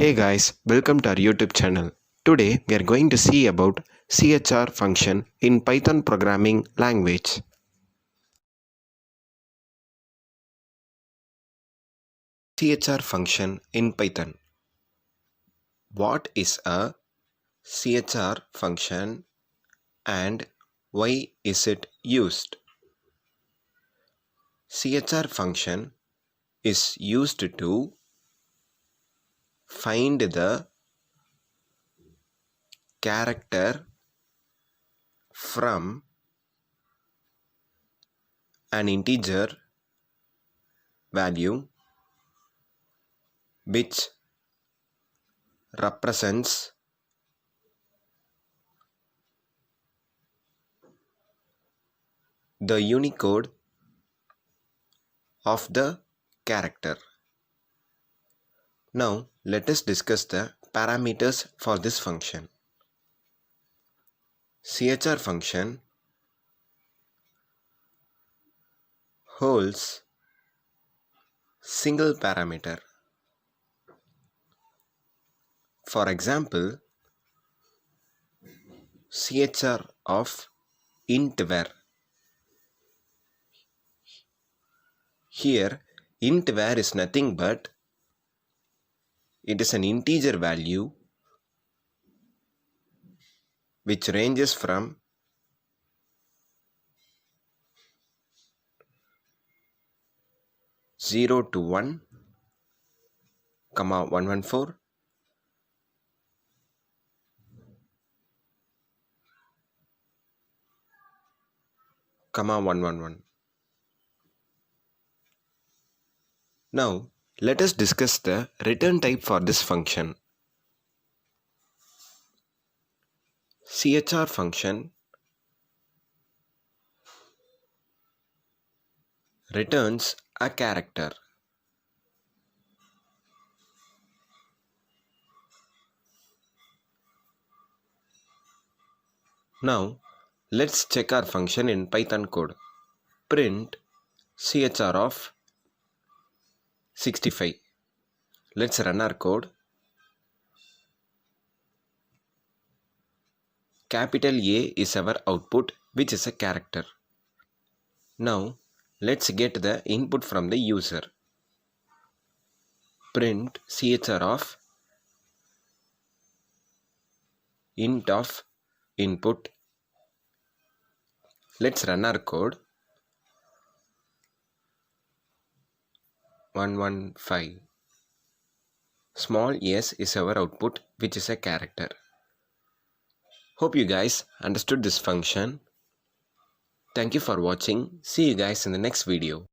Hey guys, welcome to our YouTube channel. Today we are going to see about CHR function in Python programming language. CHR function in Python. What is a CHR function and why is it used? CHR function is used to find the character from an integer value which represents the Unicode of the character. Now let us discuss the parameters for this function. CHR function holds single parameter. For example, CHR of int var. Here int var is nothing but it is an integer value which ranges from 0 to 1, 114, comma 111. Now let us discuss the return type for this function. CHR function returns a character. Now let's check our function in Python code. Print CHR of 65. Let's run our code. Capital A is our output, which is a character. Now let's get the input from the user. Print CHR of int of input. Let's run our code. 115. Small s is our output, which is a character. Hope you guys understood this function. Thank you for watching. See you guys in the next video.